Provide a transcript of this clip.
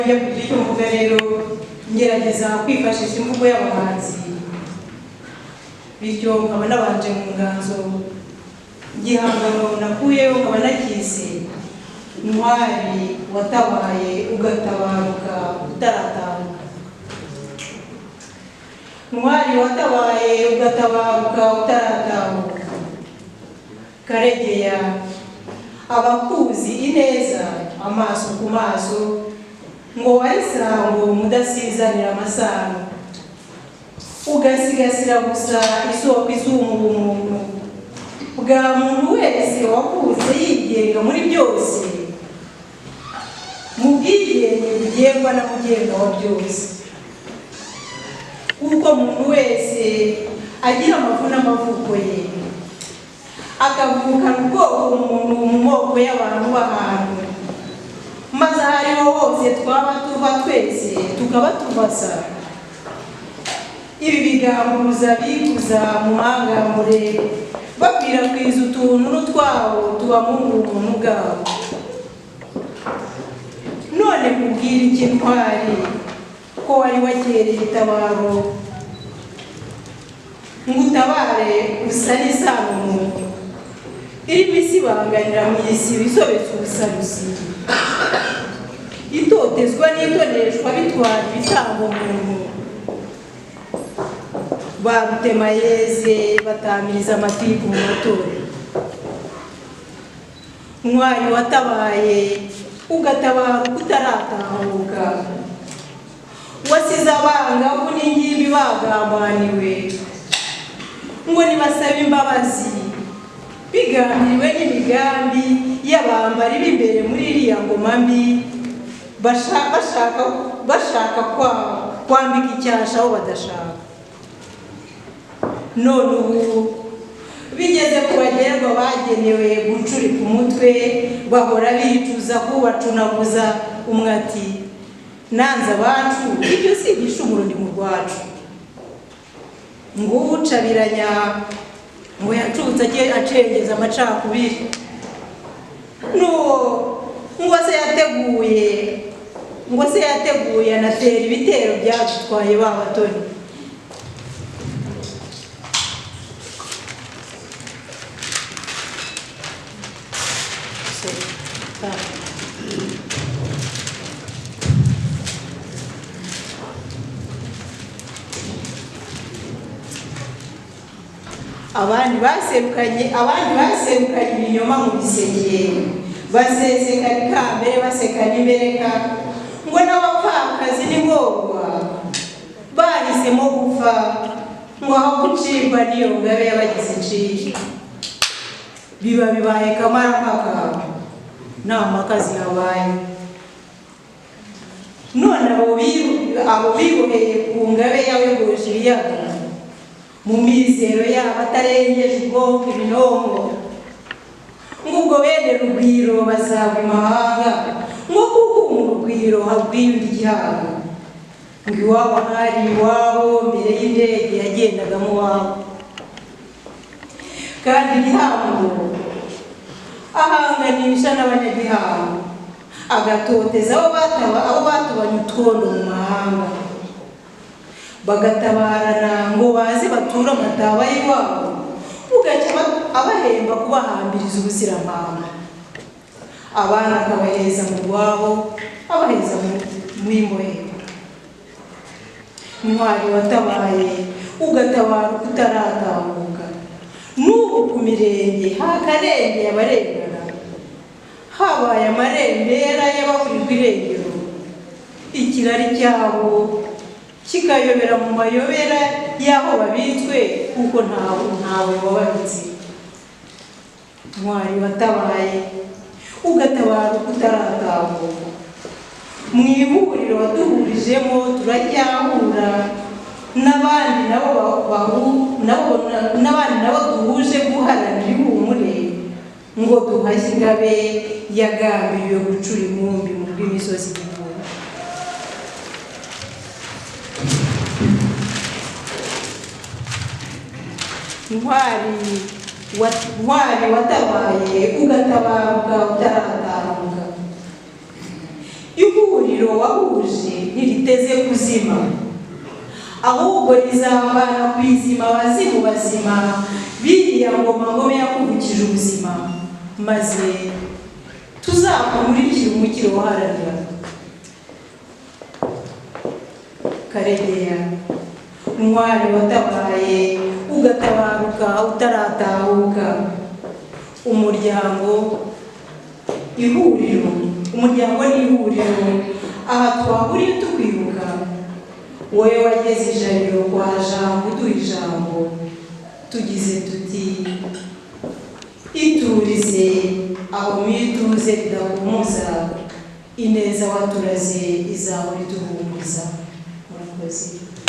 Icyo mvuga rero ngerageza kwifashisha imvugo y'abahanzi bityo nkaba nabanje mu nganzo igihangano nakuyeho nkaba nakise Ntwari watabaye ugatabaruka utaratabaruka. Ntwari watabaye ugatabaruka utaratabaruka, Karegeya abakuzi ineza amaso ku maso, ngo warisango mudasizanira amasano, ugasigasira gusa isoko izungu umuntu bwa muntu wese wakuze yigenga muri byose, mu bwigenge bugengwa na mugenga wa byose, kuko muntu wese agira amavu n'amavuko ye, akavukana ubwoko umuntu mu moko y'abantu b'ahantu, maze aho ariho hose twaba tuva twese tukaba tubasa. Ibi bigamburuza bikuza mu mangambure bakwirakwiza utuntu n'utwabo tuba mu buntu bwabo. None kubwira iki Ntwari ko wari wakereye itabaro, ngutabare usa n'isano umuntu irimo isibanganira mu isi bisobetse ubusaruzi, itotezwa n'itoneshwa bitwara ibitambo umuntu. Barutema yeze batamiriza amatiku mu matorero. Ntwari watabaye ugatabaruka utaratahuka, wasize abangavu n'ingimbi bagambaniwe ngo nibasabe imbabazi, bigambiriwe n'imigambi y'abambari b'imbere muri iriya ngoma mbi, bashaka kwambika icyasha aho badashaka. None ubu bigeze ku bagerwa bagenewe gucurika umutwe, bahora bicuza kubacunaguza umwati, nanze abacu ibyo si igishumuro ndi mu rwacu. Ngubu ucabiranya ngo yacutse acengeza amacakubiri, ngo se yateguye anatera ibitero byadutwaye ba batoni. Abandi baserukanye ibinyoma mu bisenge, basesekana ikambere basekana imbereka, ngo n'abapfakazi n'ingorwa bahisemo gupfa, ngo aho gucibwa n'iyo ngabe y'abagize iciye. Biba bibaye kamarampaka nta makazi yabaye. None abo biboheye ku ngabe yawegoje ibiyaga, mu mizero yabo atarengeje ubwoko ibinongo, ngo ubwo bene Rugwiro bazagwa imahanga, ngo kuko mu Rugwiro hagwiye undi gihago, ngo iwabo hari iwabo mbere y'indege yagendagamo iwabo. Kandi igihango ahanganisha n'abanyagihango, agatoteza abo batubanye utwondo mu mahanga, bagatabarana ngo baze batura amataba y'iwabo, ugacya abahemba kubahambiriza ubuzirampanga. Abana akabaheza mu rwabo, abaheza mu imbohe. Ntwari watabaye ugatabaruka utaratahuka, n'ubu ku mirenge hakarengeye abarengana, habaye amarembera y'ababurirwa irengero, ikirari cyabo kikayobera mu mayobera y'aho babitswe, kuko ntawe wababitse. Ntwari watabaye ugatabaruka utaratahuka, mu ihuriro waduhurijemo turacyahura, n'abandi nabo duhuje guharanira ihumure, ngo duhashye ingabe yagambiriwe gucura inkumbi mu rw'imisozi igihumbi. Ntwari watabaye ugatabaruka utaratahuka, ihuriro ihuriro wahuje ntiriteze kuzima, ahubwo rizavana ku izima abazimu bazima biriya ngoma yakuvukije ubuzima, maze tuzakumurikira umukiro waharanira. Karegeya, ntwari watabaye ugatabaruka utaratahuka. Umuryango ihuriro, umuryango n'ihuriro, aha twahuriye tukwibuka wowe wageze ijabiro kwa Jambo uduha ijambo, tugize tuti iturize aho mwituze ridahumuza, ineza waturaze izahora iduhumuriza. Murakoze.